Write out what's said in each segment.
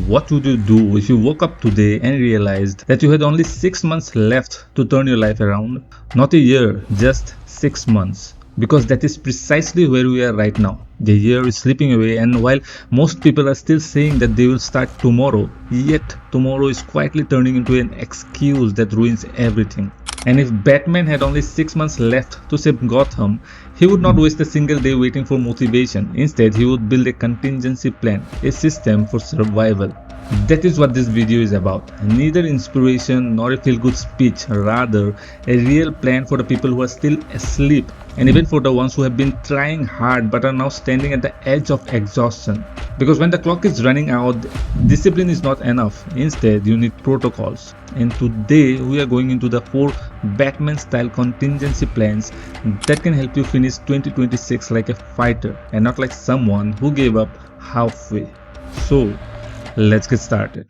What would you do if you woke up today and realized that you had only 6 months left to turn your life around? Not a year, just 6 months. Because that is precisely where we are right now. The year is slipping away, and while most people are still saying that they will start tomorrow, yet tomorrow is quietly turning into an excuse that ruins everything. And if Batman had only 6 months left to save Gotham, he would not waste a single day waiting for motivation. Instead, he would build a contingency plan, a system for survival. That is what this video is about. Neither inspiration nor a feel-good speech, rather a real plan for the people who are still asleep, and even for the ones who have been trying hard but are now standing at the edge of exhaustion. Because when the clock is running out, discipline is not enough. Instead, you need protocols. And today we are going into the 4 Batman-style contingency plans that can help you finish 2026 like a fighter and not like someone who gave up halfway. So, let's get started.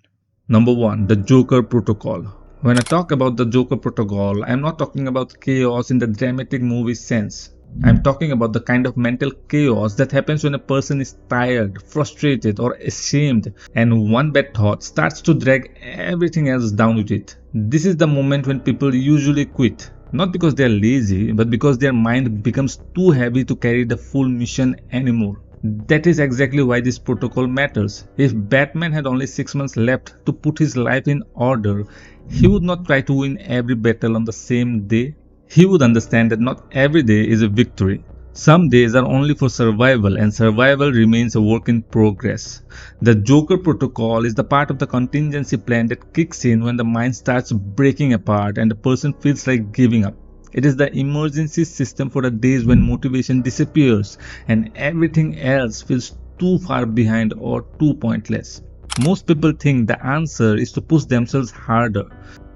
Number 1. The Joker Protocol. When I talk about the Joker Protocol, I'm not talking about chaos in the dramatic movie sense. I'm talking about the kind of mental chaos that happens when a person is tired, frustrated, or ashamed, and one bad thought starts to drag everything else down with it. This is the moment when people usually quit. Not because they are lazy, but because their mind becomes too heavy to carry the full mission anymore. That is exactly why this protocol matters. If Batman had only 6 months left to put his life in order, he would not try to win every battle on the same day. He would understand that not every day is a victory. Some days are only for survival, and survival remains a work in progress. The Joker Protocol is the part of the contingency plan that kicks in when the mind starts breaking apart and the person feels like giving up. It is the emergency system for the days when motivation disappears and everything else feels too far behind or too pointless. Most people think the answer is to push themselves harder.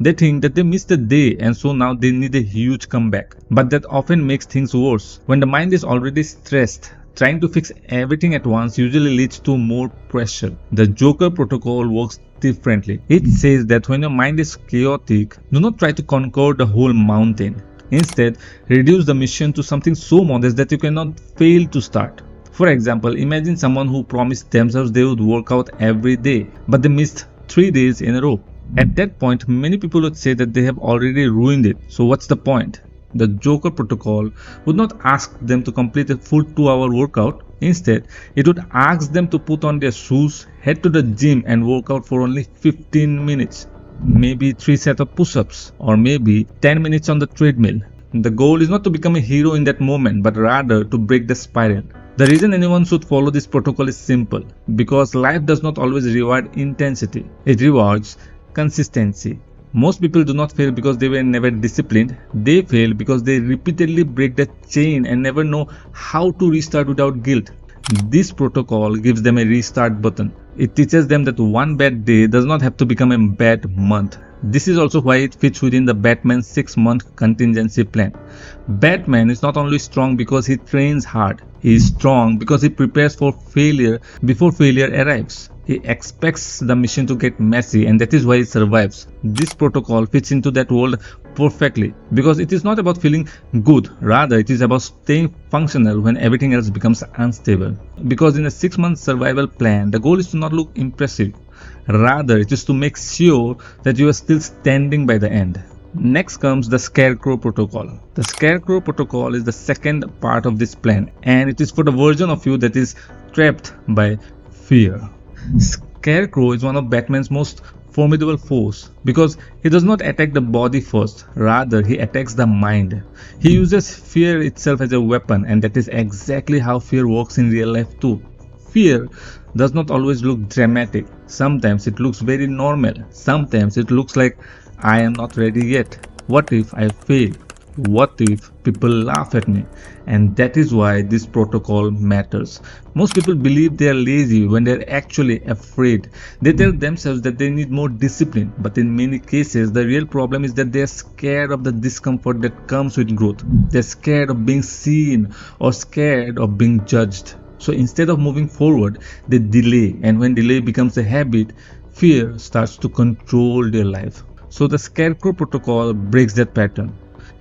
They think that they missed a day and so now they need a huge comeback. But that often makes things worse. When the mind is already stressed, trying to fix everything at once usually leads to more pressure. The Joker Protocol works differently. It says that when your mind is chaotic, do not try to conquer the whole mountain. Instead, reduce the mission to something so modest that you cannot fail to start. For example, imagine someone who promised themselves they would work out every day, but they missed 3 days in a row. At that point, many people would say that they have already ruined it. So what's the point? The Joker Protocol would not ask them to complete a full 2-hour workout. Instead, it would ask them to put on their shoes, head to the gym and work out for only 15 minutes. Maybe 3 sets of push-ups, or maybe 10 minutes on the treadmill. The goal is not to become a hero in that moment, but rather to break the spiral. The reason anyone should follow this protocol is simple, because life does not always reward intensity. It rewards consistency. Most people do not fail because they were never disciplined. They fail because they repeatedly break the chain and never know how to restart without guilt. This protocol gives them a restart button. It teaches them that one bad day does not have to become a bad month. This is also why it fits within the Batman 6-month contingency plan. Batman is not only strong because he trains hard. He is strong because he prepares for failure before failure arrives. He expects the mission to get messy, and that is why he survives. This protocol fits into that world perfectly because it is not about feeling good, rather it is about staying functional when everything else becomes unstable. Because in a 6-month survival plan, the goal is to not look impressive. Rather, it is to make sure that you are still standing by the end. Next comes the Scarecrow Protocol. The Scarecrow Protocol is the second part of this plan, and it is for the version of you that is trapped by fear. Scarecrow is one of Batman's most formidable foes because he does not attack the body first, rather he attacks the mind. He uses fear itself as a weapon, and that is exactly how fear works in real life too. Fear does not always look dramatic. Sometimes it looks very normal. Sometimes it looks like, I am not ready yet. What if I fail? What if people laugh at me? And that is why this protocol matters. Most people believe they are lazy when they are actually afraid. They tell themselves that they need more discipline, but in many cases the real problem is that they are scared of the discomfort that comes with growth. They are scared of being seen or scared of being judged. So instead of moving forward, they delay, and when delay becomes a habit, fear starts to control their life. So the Scarecrow Protocol breaks that pattern.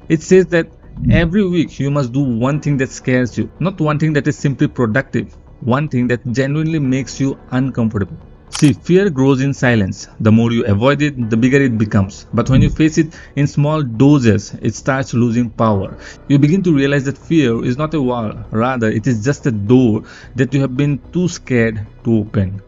It says that every week you must do one thing that scares you, not one thing that is simply productive, one thing that genuinely makes you uncomfortable. See, fear grows in silence. The more you avoid it, the bigger it becomes. But when you face it in small doses, it starts losing power. You begin to realize that fear is not a wall, rather, it is just a door that you have been too scared to open.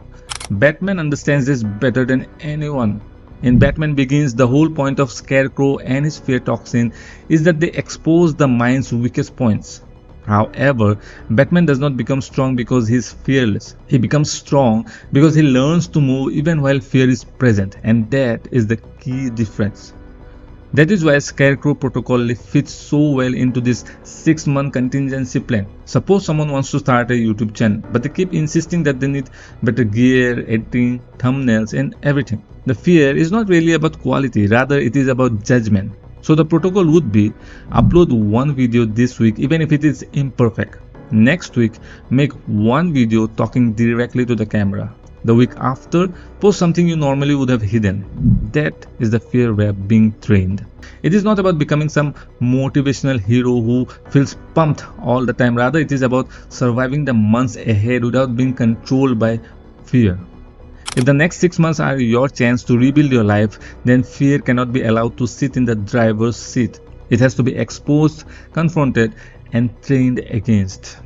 Batman understands this better than anyone. In Batman Begins, the whole point of Scarecrow and his fear toxin is that they expose the mind's weakest points. However, Batman does not become strong because he is fearless. He becomes strong because he learns to move even while fear is present, and that is the key difference. That is why Scarecrow protocol fits so well into this 6-month contingency plan. Suppose someone wants to start a YouTube channel, but they keep insisting that they need better gear, editing, thumbnails, and everything. The fear is not really about quality, rather it is about judgment. So the protocol would be: upload one video this week even if it is imperfect. Next week, make one video talking directly to the camera. The week after, post something you normally would have hidden. That is the fear we are being trained. It is not about becoming some motivational hero who feels pumped all the time. Rather, it is about surviving the months ahead without being controlled by fear. If the next 6 months are your chance to rebuild your life, then fear cannot be allowed to sit in the driver's seat. It has to be exposed, confronted, and trained against.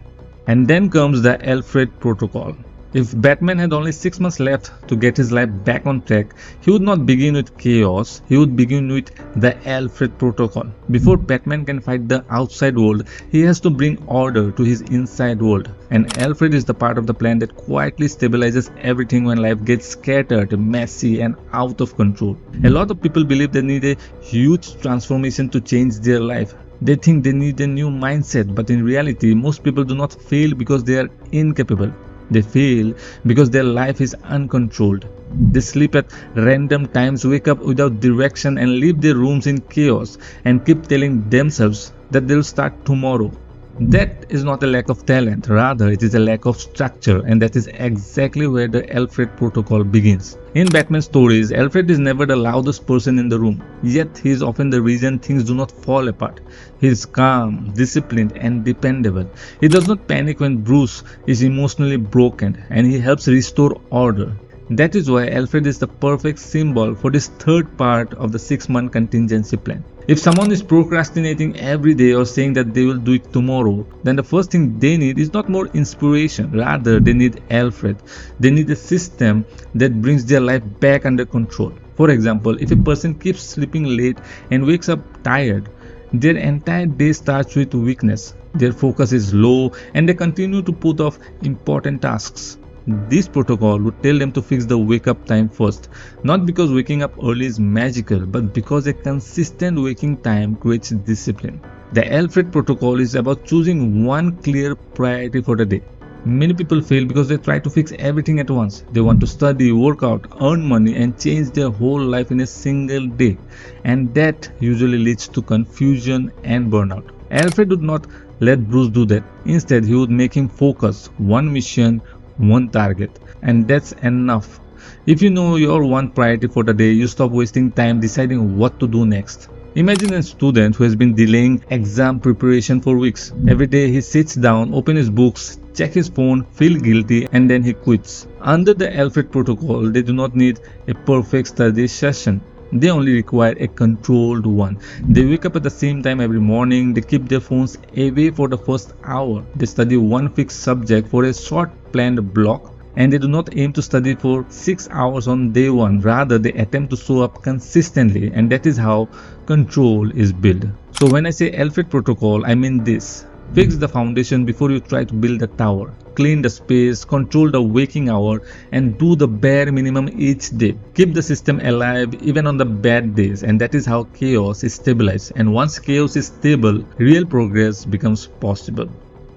And then comes the Alfred protocol. If Batman had only 6 months left to get his life back on track, he would not begin with chaos, he would begin with the Alfred protocol. Before Batman can fight the outside world, he has to bring order to his inside world. And Alfred is the part of the plan that quietly stabilizes everything when life gets scattered, messy, and out of control. A lot of people believe they need a huge transformation to change their life. They think they need a new mindset, but in reality, most people do not fail because they are incapable. They fail because their life is uncontrolled. They sleep at random times, wake up without direction, and leave their rooms in chaos and keep telling themselves that they'll start tomorrow. That is not a lack of talent, rather it is a lack of structure, and that is exactly where the Alfred protocol begins. In Batman stories, Alfred is never the loudest person in the room, yet he is often the reason things do not fall apart. He is calm, disciplined, and dependable. He does not panic when Bruce is emotionally broken, and he helps restore order. That is why Alfred is the perfect symbol for this third part of the 6-month contingency plan. If someone is procrastinating every day or saying that they will do it tomorrow, then the first thing they need is not more inspiration, rather they need Alfred. They need a system that brings their life back under control. For example, if a person keeps sleeping late and wakes up tired, their entire day starts with weakness. Their focus is low and they continue to put off important tasks. This protocol would tell them to fix the wake up time first, not because waking up early is magical, but because a consistent waking time creates discipline. The Alfred protocol is about choosing one clear priority for the day. Many people fail because they try to fix everything at once. They want to study, work out, earn money, and change their whole life in a single day. And that usually leads to confusion and burnout. Alfred would not let Bruce do that. Instead, he would make him focus one mission, one target, and that's enough. If you know your one priority for the day, you stop wasting time deciding what to do next. Imagine a student who has been delaying exam preparation for weeks. Every day he sits down, opens his books, checks his phone, feels guilty, and then he quits. Under the Alfred protocol, they do not need a perfect study session. They only require a controlled one. They wake up at the same time every morning. They keep their phones away for the first hour. They study one fixed subject for a short planned block. And they do not aim to study for 6 hours on day one. Rather, they attempt to show up consistently. And that is how control is built. So when I say Alfred protocol, I mean this. Fix the foundation before you try to build the tower. Clean the space, control the waking hour, and do the bare minimum each day. Keep the system alive even on the bad days, and that is how chaos is stabilized. And once chaos is stable, real progress becomes possible.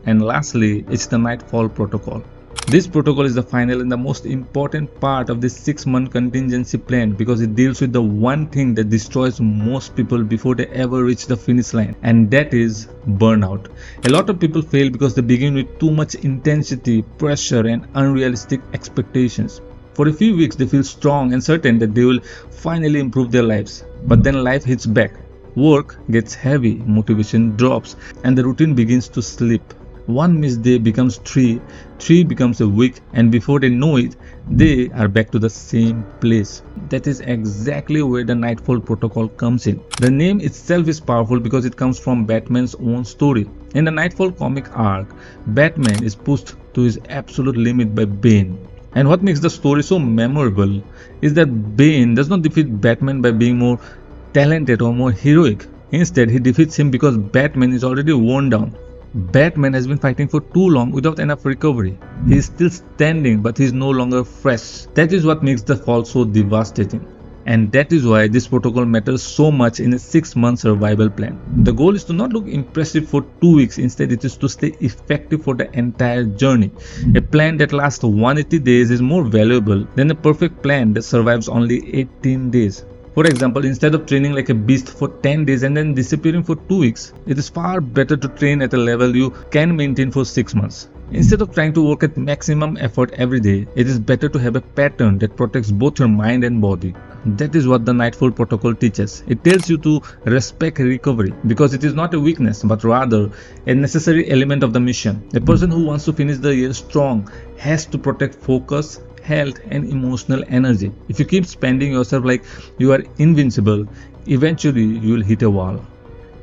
And lastly, it's the Nightfall protocol. This protocol is the final and the most important part of this 6-month contingency plan because it deals with the one thing that destroys most people before they ever reach the finish line, and that is burnout. A lot of people fail because they begin with too much intensity, pressure, and unrealistic expectations. For a few weeks, they feel strong and certain that they will finally improve their lives. But then life hits back. Work gets heavy, motivation drops, and the routine begins to slip. One missed day becomes three, three becomes a week, and before they know it, they are back to the same place. That is exactly where the Nightfall Protocol comes in. The name itself is powerful because it comes from Batman's own story. In the Nightfall comic arc, Batman is pushed to his absolute limit by Bane. And what makes the story so memorable is that Bane does not defeat Batman by being more talented or more heroic. Instead, he defeats him because Batman is already worn down. Batman has been fighting for too long without enough recovery. He is still standing, but he is no longer fresh. That is what makes the fall so devastating. And that is why this protocol matters so much in a 6-month survival plan. The goal is to not look impressive for 2 weeks, instead it is to stay effective for the entire journey. A plan that lasts 180 days is more valuable than a perfect plan that survives only 18 days. For example, instead of training like a beast for 10 days and then disappearing for 2 weeks, it is far better to train at a level you can maintain for 6 months. Instead of trying to work at maximum effort every day, it is better to have a pattern that protects both your mind and body. That is what the Nightfall Protocol teaches. It tells you to respect recovery because it is not a weakness but rather a necessary element of the mission. A person who wants to finish the year strong has to protect focus, health and emotional energy. If you keep spending yourself like you are invincible, eventually you will hit a wall.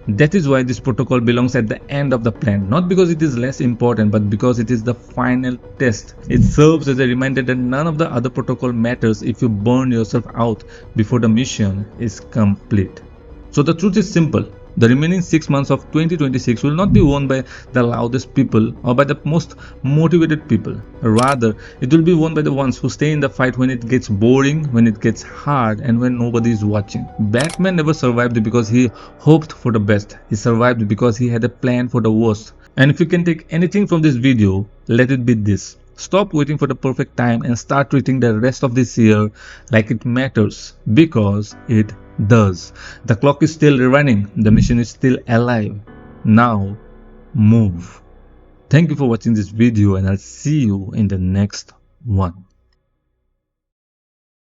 That is why this protocol belongs at the end of the plan, not because it is less important but because it is the final test. It serves as a reminder that none of the other protocol matters if you burn yourself out before the mission is complete. So the truth is simple. The remaining 6 months of 2026 will not be won by the loudest people or by the most motivated people. Rather, it will be won by the ones who stay in the fight when it gets boring, when it gets hard, and when nobody is watching. Batman never survived because he hoped for the best. He survived because he had a plan for the worst. And if you can take anything from this video, let it be this. Stop waiting for the perfect time and start treating the rest of this year like it matters, because it does. The clock is still running, the mission is still alive. Now, move. Thank you for watching this video and I'll see you in the next one.